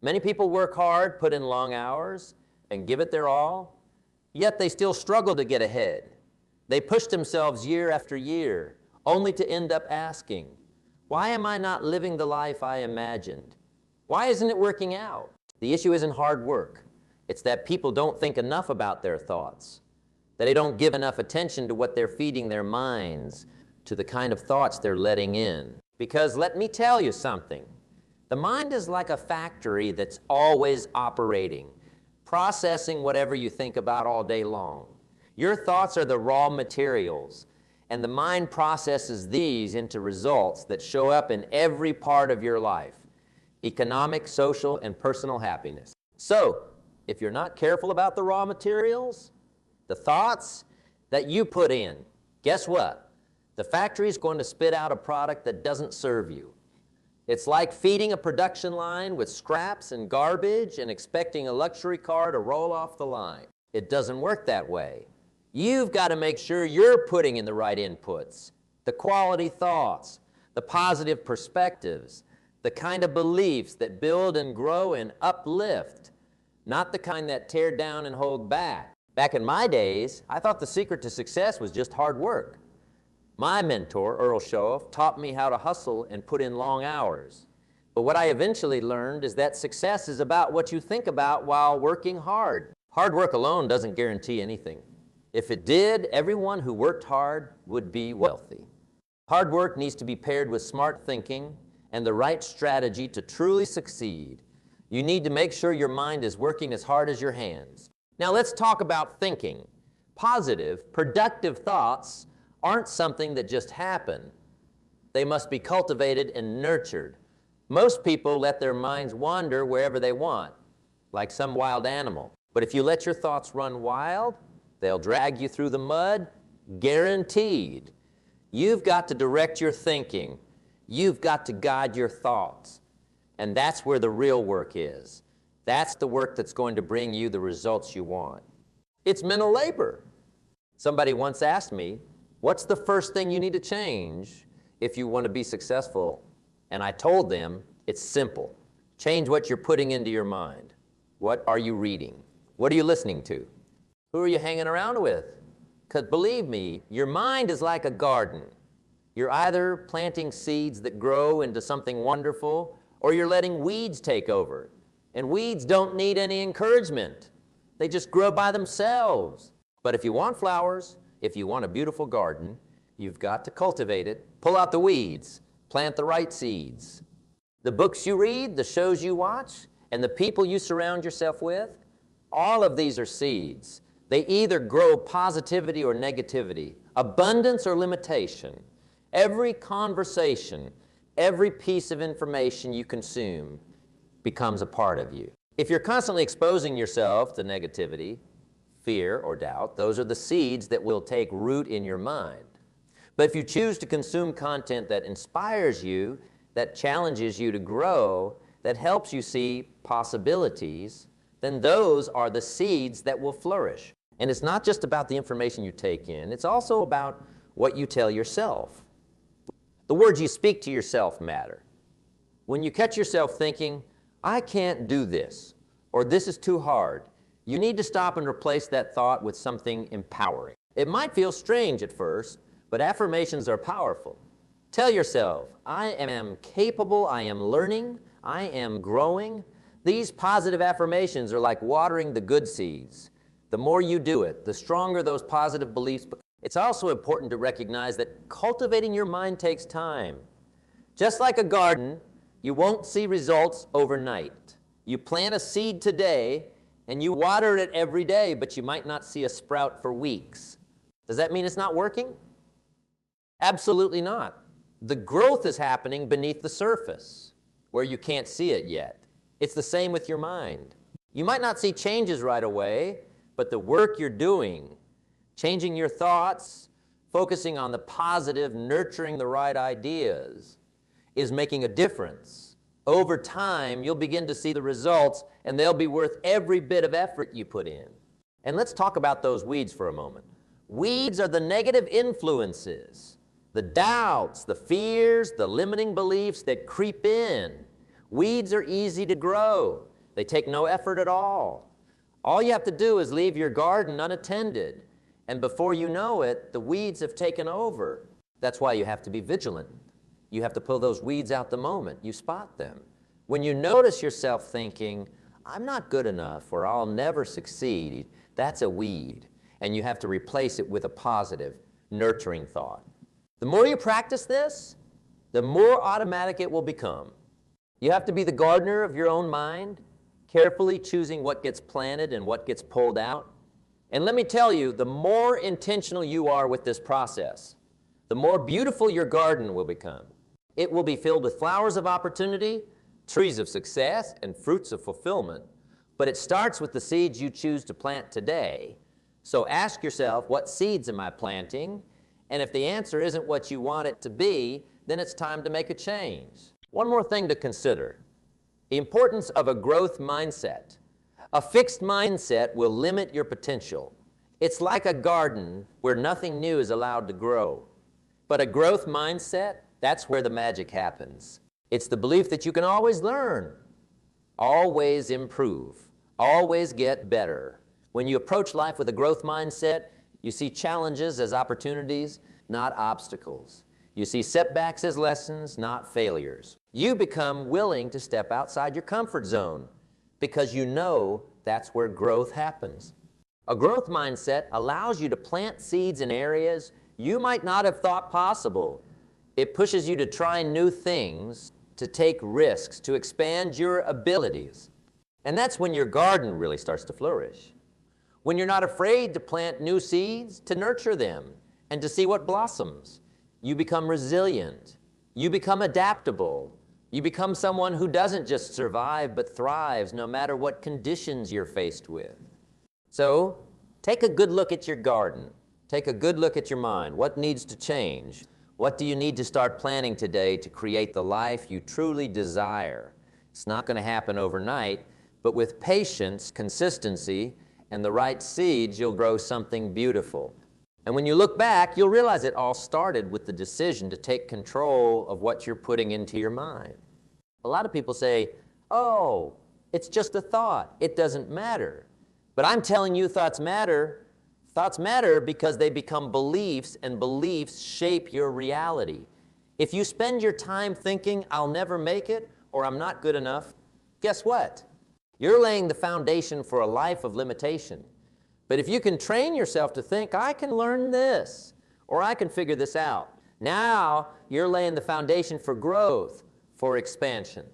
Many people work hard, put in long hours, and give it their all, yet they still struggle to get ahead. They push themselves year after year, only to end up asking, why am I not living the life I imagined? Why isn't it working out? The issue isn't hard work. It's that people don't think enough about their thoughts, that they don't give enough attention to what they're feeding their minds, to the kind of thoughts they're letting in. Because let me tell you something, the mind is like a factory that's always operating, processing whatever you think about all day long. Your thoughts are the raw materials, and the mind processes these into results that show up in every part of your life: economic, social, and personal happiness. So, if you're not careful about the raw materials, the thoughts that you put in, guess what? The factory is going to spit out a product that doesn't serve you. It's like feeding a production line with scraps and garbage and expecting a luxury car to roll off the line. It doesn't work that way. You've got to make sure you're putting in the right inputs, the quality thoughts, the positive perspectives, the kind of beliefs that build and grow and uplift, not the kind that tear down and hold back. Back in my days, I thought the secret to success was just hard work. My mentor, Earl Shoaff, taught me how to hustle and put in long hours. But what I eventually learned is that success is about what you think about while working hard. Hard work alone doesn't guarantee anything. If it did, everyone who worked hard would be wealthy. Hard work needs to be paired with smart thinking and the right strategy to truly succeed. You need to make sure your mind is working as hard as your hands. Now let's talk about thinking. Positive, productive thoughts aren't something that just happen. They must be cultivated and nurtured. Most people let their minds wander wherever they want, like some wild animal. But if you let your thoughts run wild, they'll drag you through the mud, guaranteed. You've got to direct your thinking. You've got to guide your thoughts. And that's where the real work is. That's the work that's going to bring you the results you want. It's mental labor. Somebody once asked me, what's the first thing you need to change if you want to be successful? And I told them, it's simple. Change what you're putting into your mind. What are you reading? What are you listening to? Who are you hanging around with? Because believe me, your mind is like a garden. You're either planting seeds that grow into something wonderful, or you're letting weeds take over. And weeds don't need any encouragement. They just grow by themselves. But if you want flowers, if you want a beautiful garden, you've got to cultivate it, pull out the weeds, plant the right seeds. The books you read, the shows you watch, and the people you surround yourself with, all of these are seeds. They either grow positivity or negativity, abundance or limitation. Every conversation, every piece of information you consume becomes a part of you. If you're constantly exposing yourself to negativity, fear, or doubt, those are the seeds that will take root in your mind. But if you choose to consume content that inspires you, that challenges you to grow, that helps you see possibilities, then those are the seeds that will flourish. And it's not just about the information you take in, it's also about what you tell yourself. The words you speak to yourself matter. When you catch yourself thinking, I can't do this, or this is too hard, you need to stop and replace that thought with something empowering. It might feel strange at first, but affirmations are powerful. Tell yourself, I am capable, I am learning, I am growing. These positive affirmations are like watering the good seeds. The more you do it, the stronger those positive beliefs become. It's also important to recognize that cultivating your mind takes time. Just like a garden, you won't see results overnight. You plant a seed today, and you water it every day, but you might not see a sprout for weeks. Does that mean it's not working? Absolutely not. The growth is happening beneath the surface, where you can't see it yet. It's the same with your mind. You might not see changes right away, but the work you're doing, changing your thoughts, focusing on the positive, nurturing the right ideas, is making a difference. Over time, you'll begin to see the results, and they'll be worth every bit of effort you put in. And let's talk about those weeds for a moment. Weeds are the negative influences, the doubts, the fears, the limiting beliefs that creep in. Weeds are easy to grow. They take no effort at all. All you have to do is leave your garden unattended, and before you know it, the weeds have taken over. That's why you have to be vigilant. You have to pull those weeds out the moment you spot them. When you notice yourself thinking, I'm not good enough or I'll never succeed, that's a weed, and you have to replace it with a positive, nurturing thought. The more you practice this, the more automatic it will become. You have to be the gardener of your own mind, carefully choosing what gets planted and what gets pulled out. And let me tell you, the more intentional you are with this process, the more beautiful your garden will become. It will be filled with flowers of opportunity, trees of success, and fruits of fulfillment. But it starts with the seeds you choose to plant today. So ask yourself, what seeds am I planting? And if the answer isn't what you want it to be, then it's time to make a change. One more thing to consider: the importance of a growth mindset. A fixed mindset will limit your potential. It's like a garden where nothing new is allowed to grow. But a growth mindset, that's where the magic happens. It's the belief that you can always learn, always improve, always get better. When you approach life with a growth mindset, you see challenges as opportunities, not obstacles. You see setbacks as lessons, not failures. You become willing to step outside your comfort zone because you know that's where growth happens. A growth mindset allows you to plant seeds in areas you might not have thought possible. It pushes you to try new things, to take risks, to expand your abilities. And that's when your garden really starts to flourish. When you're not afraid to plant new seeds, to nurture them, and to see what blossoms. You become resilient. You become adaptable. You become someone who doesn't just survive but thrives no matter what conditions you're faced with. So, take a good look at your garden. Take a good look at your mind. What needs to change? What do you need to start planning today to create the life you truly desire? It's not going to happen overnight, but with patience, consistency, and the right seeds, you'll grow something beautiful. And when you look back, you'll realize it all started with the decision to take control of what you're putting into your mind. A lot of people say, oh, it's just a thought. It doesn't matter. But I'm telling you, thoughts matter. Thoughts matter because they become beliefs, and beliefs shape your reality. If you spend your time thinking, I'll never make it, or I'm not good enough, guess what? You're laying the foundation for a life of limitation. But if you can train yourself to think, I can learn this, or I can figure this out, now you're laying the foundation for growth, for expansion.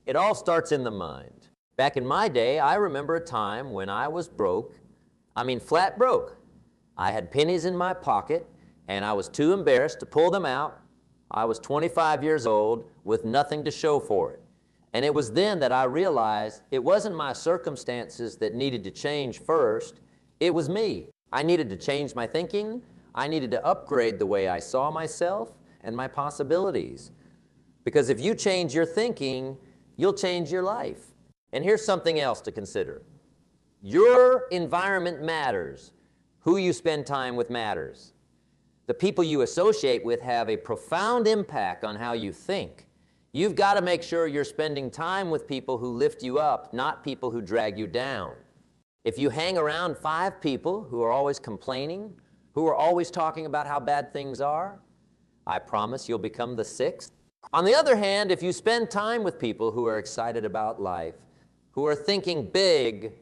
It all starts in the mind. Back in my day, I remember a time when I was broke. I mean, flat broke. I had pennies in my pocket, and I was too embarrassed to pull them out. I was 25 years old with nothing to show for it. And it was then that I realized it wasn't my circumstances that needed to change first. It was me. I needed to change my thinking. I needed to upgrade the way I saw myself and my possibilities. Because if you change your thinking, you'll change your life. And here's something else to consider. Your environment matters. Who you spend time with matters. The people you associate with have a profound impact on how you think. You've got to make sure you're spending time with people who lift you up, not people who drag you down. If you hang around 5 people who are always complaining, who are always talking about how bad things are, I promise you'll become the 6th. On the other hand, if you spend time with people who are excited about life, who are thinking big,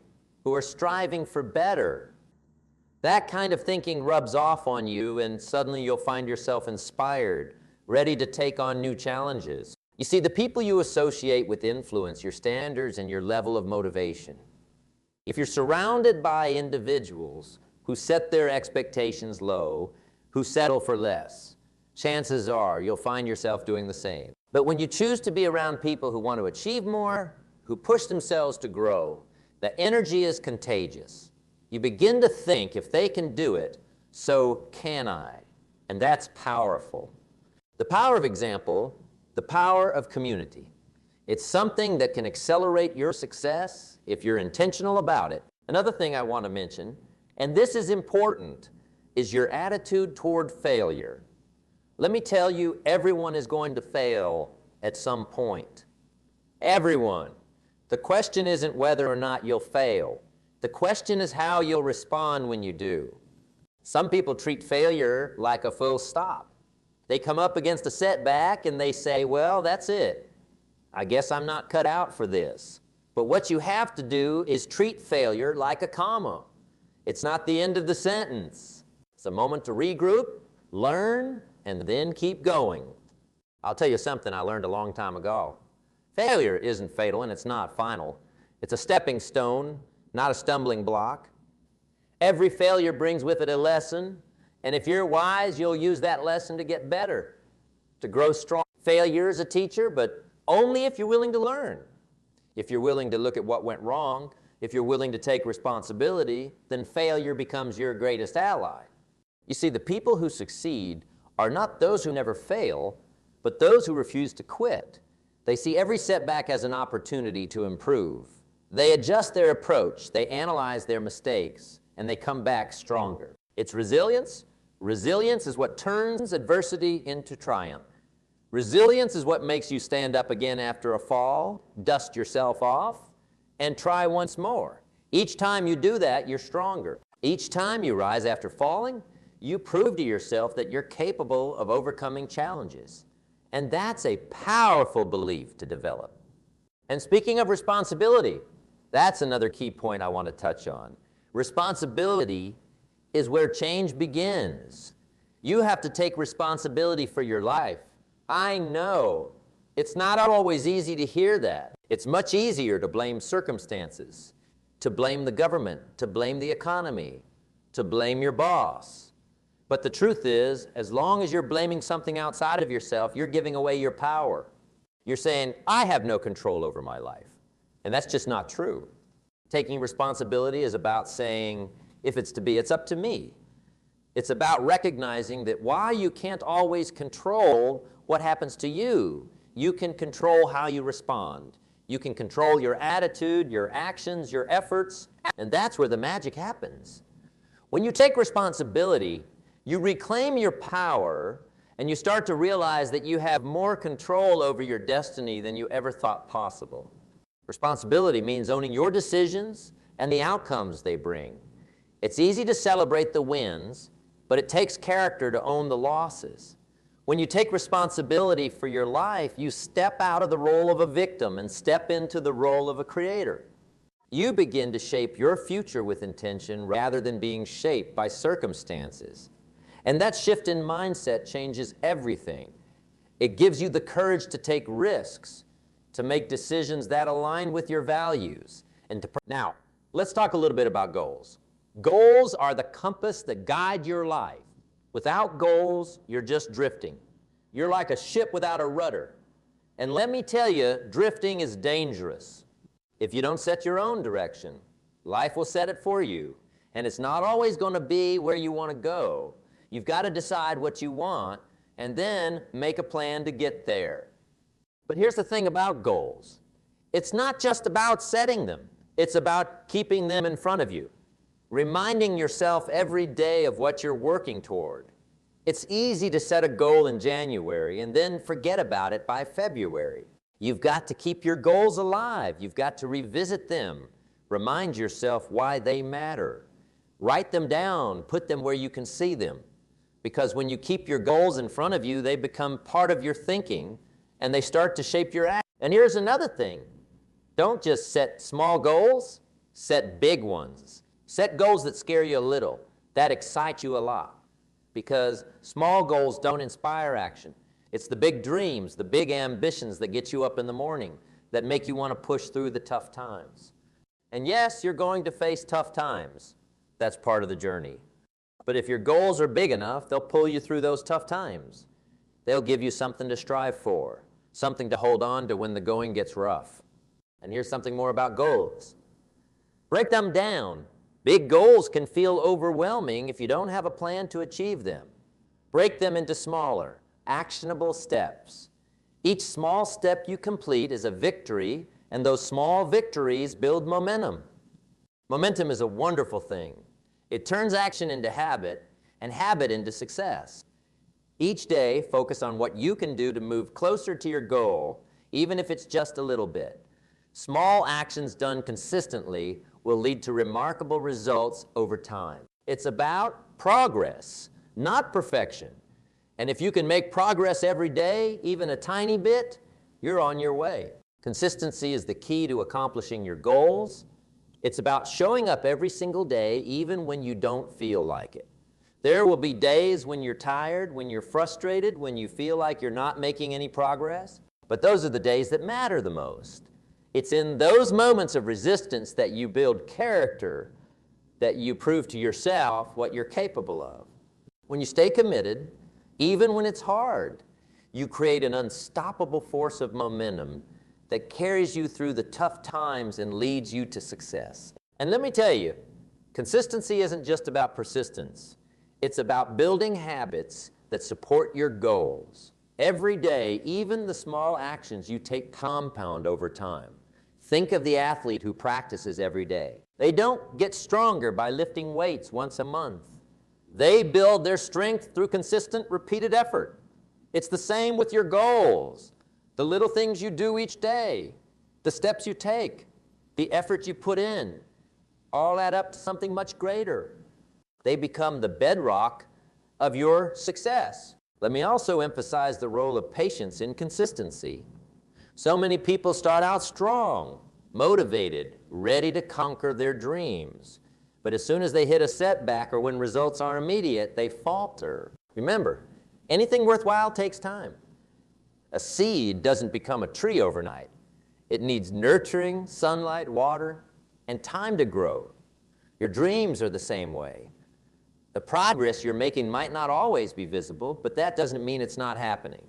who are striving for better, that kind of thinking rubs off on you, and suddenly you'll find yourself inspired, ready to take on new challenges. You see, the people you associate with influence your standards and your level of motivation. If you're surrounded by individuals who set their expectations low, who settle for less, chances are you'll find yourself doing the same. But when you choose to be around people who want to achieve more, who push themselves to grow, the energy is contagious. You begin to think, if they can do it, so can I. And that's powerful. The power of example, the power of community. It's something that can accelerate your success if you're intentional about it. Another thing I want to mention, and this is important, is your attitude toward failure. Let me tell you, everyone is going to fail at some point. Everyone. The question isn't whether or not you'll fail. The question is how you'll respond when you do. Some people treat failure like a full stop. They come up against a setback and they say, well, that's it. I guess I'm not cut out for this. But what you have to do is treat failure like a comma. It's not the end of the sentence. It's a moment to regroup, learn, and then keep going. I'll tell you something I learned a long time ago. Failure isn't fatal and it's not final. It's a stepping stone, not a stumbling block. Every failure brings with it a lesson, and if you're wise, you'll use that lesson to get better, to grow strong. Failure is a teacher, but only if you're willing to learn. If you're willing to look at what went wrong, if you're willing to take responsibility, then failure becomes your greatest ally. You see, the people who succeed are not those who never fail, but those who refuse to quit. They see every setback as an opportunity to improve. They adjust their approach, they analyze their mistakes, and they come back stronger. It's resilience. Resilience is what turns adversity into triumph. Resilience is what makes you stand up again after a fall, dust yourself off, and try once more. Each time you do that, you're stronger. Each time you rise after falling, you prove to yourself that you're capable of overcoming challenges. And that's a powerful belief to develop. And speaking of responsibility, that's another key point I want to touch on. Responsibility is where change begins. You have to take responsibility for your life. I know it's not always easy to hear that. It's much easier to blame circumstances, to blame the government, to blame the economy, to blame your boss. But the truth is, as long as you're blaming something outside of yourself, you're giving away your power. You're saying, I have no control over my life. And that's just not true. Taking responsibility is about saying, if it's to be, it's up to me. It's about recognizing that while you can't always control what happens to you, you can control how you respond. You can control your attitude, your actions, your efforts, and that's where the magic happens. When you take responsibility, you reclaim your power, and you start to realize that you have more control over your destiny than you ever thought possible. Responsibility means owning your decisions and the outcomes they bring. It's easy to celebrate the wins, but it takes character to own the losses. When you take responsibility for your life, you step out of the role of a victim and step into the role of a creator. You begin to shape your future with intention rather than being shaped by circumstances. And that shift in mindset changes everything. It gives you the courage to take risks, to make decisions that align with your values. Now, let's talk a little bit about goals. Goals are the compass that guide your life. Without goals, you're just drifting. You're like a ship without a rudder. And let me tell you, drifting is dangerous. If you don't set your own direction, life will set it for you. And it's not always going to be where you want to go. You've got to decide what you want and then make a plan to get there. But here's the thing about goals. It's not just about setting them. It's about keeping them in front of you, reminding yourself every day of what you're working toward. It's easy to set a goal in January and then forget about it by February. You've got to keep your goals alive. You've got to revisit them. Remind yourself why they matter. Write them down. Put them where you can see them. Because when you keep your goals in front of you, they become part of your thinking, and they start to shape your action. And here's another thing. Don't just set small goals, set big ones. Set goals that scare you a little, that excite you a lot. Because small goals don't inspire action. It's the big dreams, the big ambitions that get you up in the morning, that make you want to push through the tough times. And yes, you're going to face tough times. That's part of the journey. But if your goals are big enough, they'll pull you through those tough times. They'll give you something to strive for, something to hold on to when the going gets rough. And here's something more about goals. Break them down. Big goals can feel overwhelming if you don't have a plan to achieve them. Break them into smaller, actionable steps. Each small step you complete is a victory, and those small victories build momentum. Momentum is a wonderful thing. It turns action into habit, and habit into success. Each day, focus on what you can do to move closer to your goal, even if it's just a little bit. Small actions done consistently will lead to remarkable results over time. It's about progress, not perfection. And if you can make progress every day, even a tiny bit, you're on your way. Consistency is the key to accomplishing your goals. It's about showing up every single day, even when you don't feel like it. There will be days when you're tired, when you're frustrated, when you feel like you're not making any progress. But those are the days that matter the most. It's in those moments of resistance that you build character, that you prove to yourself what you're capable of. When you stay committed, even when it's hard, you create an unstoppable force of momentum that carries you through the tough times and leads you to success. And let me tell you, consistency isn't just about persistence. It's about building habits that support your goals. Every day, even the small actions you take compound over time. Think of the athlete who practices every day. They don't get stronger by lifting weights once a month. They build their strength through consistent, repeated effort. It's the same with your goals. The little things you do each day, the steps you take, the effort you put in, all add up to something much greater. They become the bedrock of your success. Let me also emphasize the role of patience in consistency. So many people start out strong, motivated, ready to conquer their dreams. But as soon as they hit a setback or when results are immediate, they falter. Remember, anything worthwhile takes time. A seed doesn't become a tree overnight. It needs nurturing, sunlight, water, and time to grow. Your dreams are the same way. The progress you're making might not always be visible, but that doesn't mean it's not happening.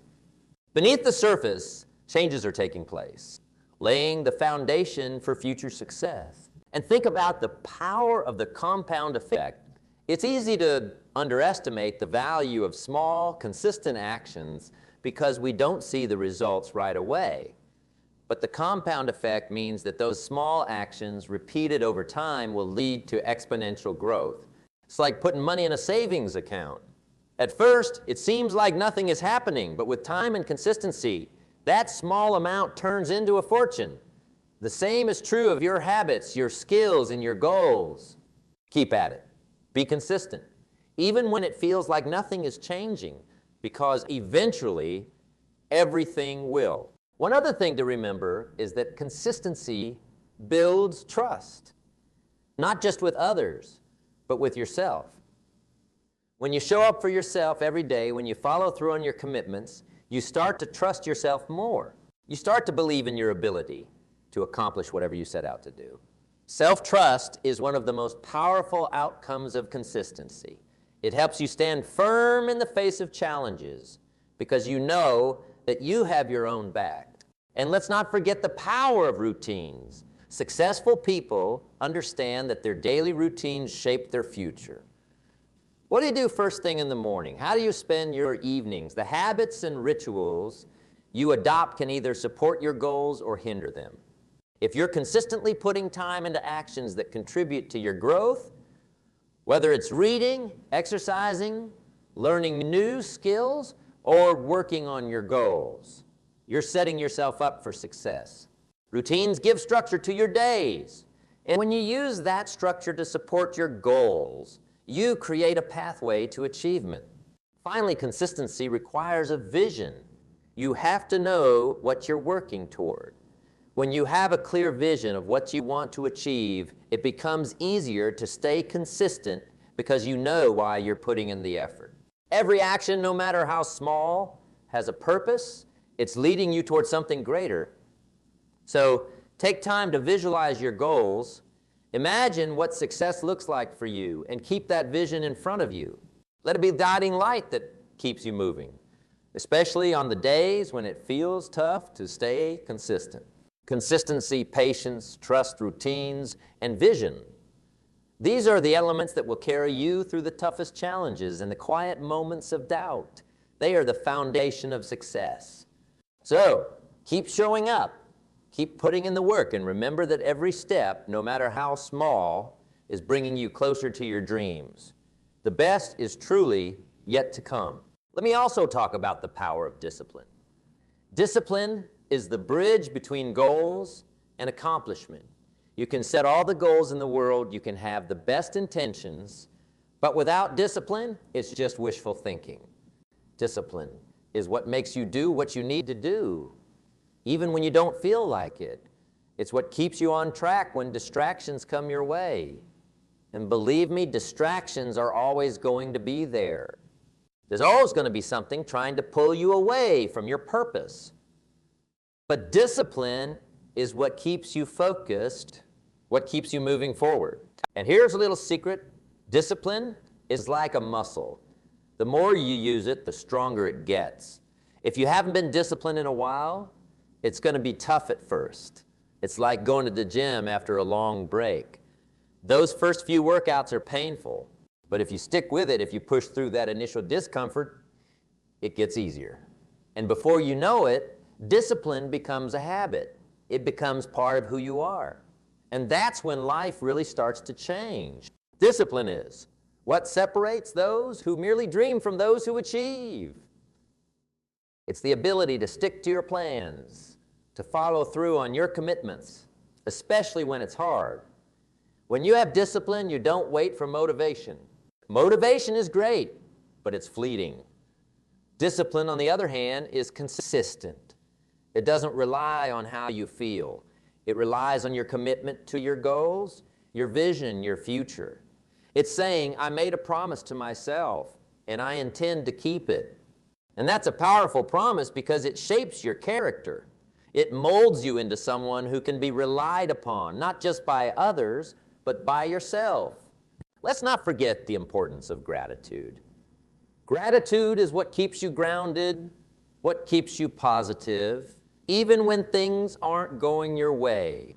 Beneath the surface, changes are taking place, laying the foundation for future success. And think about the power of the compound effect. It's easy to underestimate the value of small, consistent actions because we don't see the results right away. But the compound effect means that those small actions repeated over time will lead to exponential growth. It's like putting money in a savings account. At first, it seems like nothing is happening, but with time and consistency, that small amount turns into a fortune. The same is true of your habits, your skills, and your goals. Keep at it. Be consistent, even when it feels like nothing is changing, because eventually, everything will. One other thing to remember is that consistency builds trust, not just with others, but with yourself. When you show up for yourself every day, when you follow through on your commitments, you start to trust yourself more. You start to believe in your ability to accomplish whatever you set out to do. Self-trust is one of the most powerful outcomes of consistency. It helps you stand firm in the face of challenges because you know that you have your own back. And let's not forget the power of routines. Successful people understand that their daily routines shape their future. What do you do first thing in the morning? How do you spend your evenings? The habits and rituals you adopt can either support your goals or hinder them. If you're consistently putting time into actions that contribute to your growth, whether it's reading, exercising, learning new skills, or working on your goals, you're setting yourself up for success. Routines give structure to your days. And when you use that structure to support your goals, you create a pathway to achievement. Finally, consistency requires a vision. You have to know what you're working toward. When you have a clear vision of what you want to achieve, it becomes easier to stay consistent because you know why you're putting in the effort. Every action, no matter how small, has a purpose. It's leading you towards something greater. So take time to visualize your goals. Imagine what success looks like for you and keep that vision in front of you. Let it be the guiding light that keeps you moving, especially on the days when it feels tough to stay consistent. Consistency, patience, trust, routines, and vision. These are the elements that will carry you through the toughest challenges and the quiet moments of doubt. They are the foundation of success. So, keep showing up, keep putting in the work, and remember that every step, no matter how small, is bringing you closer to your dreams. The best is truly yet to come. Let me also talk about the power of discipline. Discipline is the bridge between goals and accomplishment. You can set all the goals in the world, you can have the best intentions, but without discipline, it's just wishful thinking. Discipline is what makes you do what you need to do, even when you don't feel like it. It's what keeps you on track when distractions come your way. And believe me, distractions are always going to be there. There's always going to be something trying to pull you away from your purpose. But discipline is what keeps you focused, what keeps you moving forward. And here's a little secret. Discipline is like a muscle. The more you use it, the stronger it gets. If you haven't been disciplined in a while, it's going to be tough at first. It's like going to the gym after a long break. Those first few workouts are painful, but if you stick with it, if you push through that initial discomfort, it gets easier. And before you know it, discipline becomes a habit. It becomes part of who you are. And that's when life really starts to change. Discipline is what separates those who merely dream from those who achieve. It's the ability to stick to your plans, to follow through on your commitments, especially when it's hard. When you have discipline, you don't wait for motivation. Motivation is great, but it's fleeting. Discipline, on the other hand, is consistent. It doesn't rely on how you feel. It relies on your commitment to your goals, your vision, your future. It's saying, I made a promise to myself, and I intend to keep it. And that's a powerful promise because it shapes your character. It molds you into someone who can be relied upon, not just by others, but by yourself. Let's not forget the importance of gratitude. Gratitude is what keeps you grounded, what keeps you positive, even when things aren't going your way.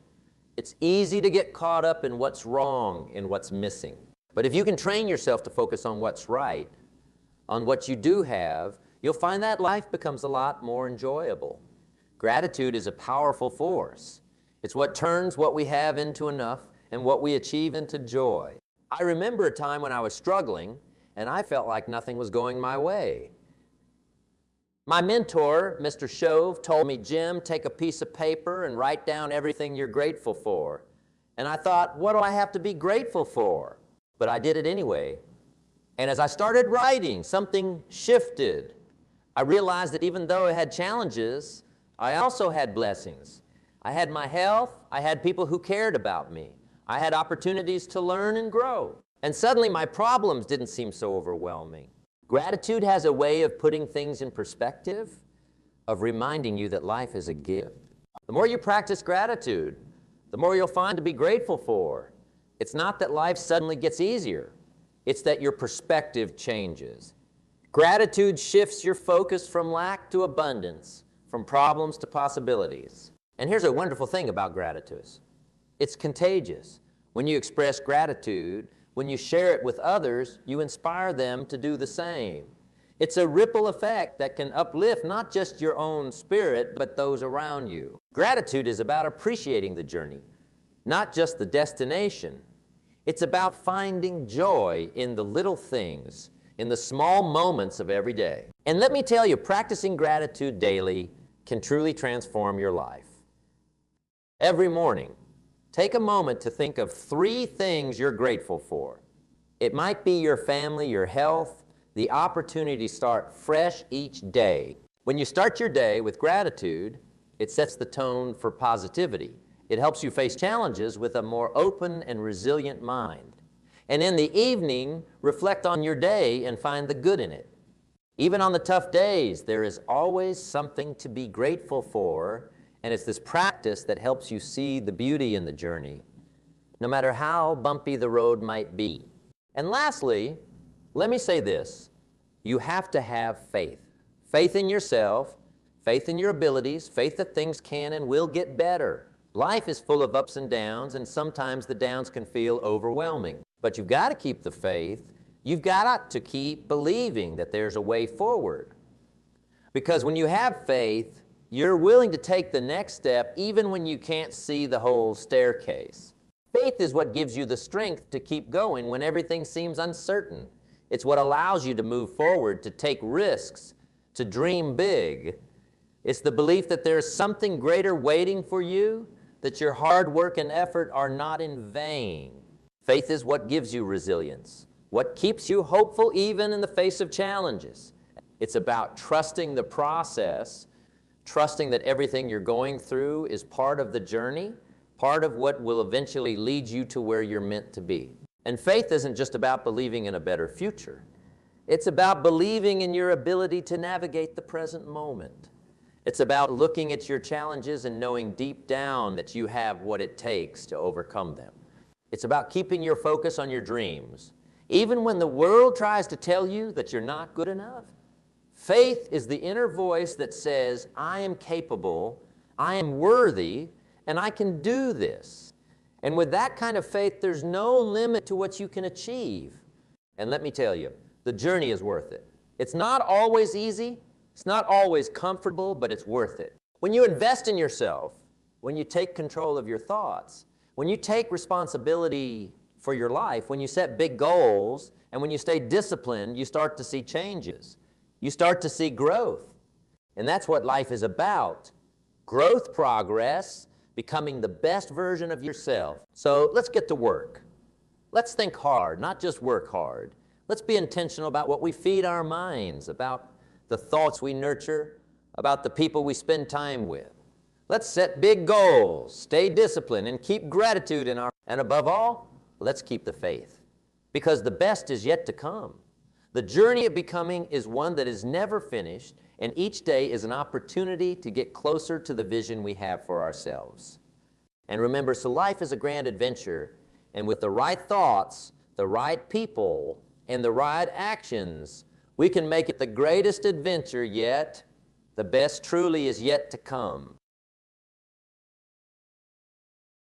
It's easy to get caught up in what's wrong and what's missing. But if you can train yourself to focus on what's right, on what you do have, you'll find that life becomes a lot more enjoyable. Gratitude is a powerful force. It's what turns what we have into enough and what we achieve into joy. I remember a time when I was struggling and I felt like nothing was going my way. My mentor, Mr. Shove, told me, Jim, take a piece of paper and write down everything you're grateful for. And I thought, what do I have to be grateful for? But I did it anyway. And as I started writing, something shifted. I realized that even though I had challenges, I also had blessings. I had my health, I had people who cared about me. I had opportunities to learn and grow. And suddenly my problems didn't seem so overwhelming. Gratitude has a way of putting things in perspective, of reminding you that life is a gift. The more you practice gratitude, the more you'll find to be grateful for. It's not that life suddenly gets easier. It's that your perspective changes. Gratitude shifts your focus from lack to abundance, from problems to possibilities. And here's a wonderful thing about gratitude. It's contagious. When you express gratitude, when you share it with others, you inspire them to do the same. It's a ripple effect that can uplift not just your own spirit, but those around you. Gratitude is about appreciating the journey, not just the destination. It's about finding joy in the little things, in the small moments of every day. And let me tell you, practicing gratitude daily can truly transform your life. Every morning, take a moment to think of 3 things you're grateful for. It might be your family, your health, the opportunity to start fresh each day. When you start your day with gratitude, it sets the tone for positivity. It helps you face challenges with a more open and resilient mind. And in the evening, reflect on your day and find the good in it. Even on the tough days, there is always something to be grateful for, and it's this practice that helps you see the beauty in the journey, no matter how bumpy the road might be. And lastly, let me say this. You have to have faith. Faith in yourself, faith in your abilities, faith that things can and will get better. Life is full of ups and downs, and sometimes the downs can feel overwhelming. But you've got to keep the faith. You've got to keep believing that there's a way forward. Because when you have faith, you're willing to take the next step even when you can't see the whole staircase. Faith is what gives you the strength to keep going when everything seems uncertain. It's what allows you to move forward, to take risks, to dream big. It's the belief that there's something greater waiting for you, that your hard work and effort are not in vain. Faith is what gives you resilience, what keeps you hopeful even in the face of challenges. It's about trusting the process, trusting that everything you're going through is part of the journey, part of what will eventually lead you to where you're meant to be. And faith isn't just about believing in a better future. It's about believing in your ability to navigate the present moment. It's about looking at your challenges and knowing deep down that you have what it takes to overcome them. It's about keeping your focus on your dreams, even when the world tries to tell you that you're not good enough. Faith is the inner voice that says, I am capable, I am worthy, and I can do this. And with that kind of faith, there's no limit to what you can achieve. And let me tell you, the journey is worth it. It's not always easy, it's not always comfortable, but it's worth it. When you invest in yourself, when you take control of your thoughts, when you take responsibility for your life, when you set big goals, and when you stay disciplined, you start to see changes. You start to see growth. And that's what life is about. Growth, progress, becoming the best version of yourself. So let's get to work. Let's think hard, not just work hard. Let's be intentional about what we feed our minds, about the thoughts we nurture, about the people we spend time with. Let's set big goals, stay disciplined, and keep gratitude in our... And above all, let's keep the faith, because the best is yet to come. The journey of becoming is one that is never finished, and each day is an opportunity to get closer to the vision we have for ourselves. And remember, so life is a grand adventure, and with the right thoughts, the right people, and the right actions, we can make it the greatest adventure yet. The best truly is yet to come.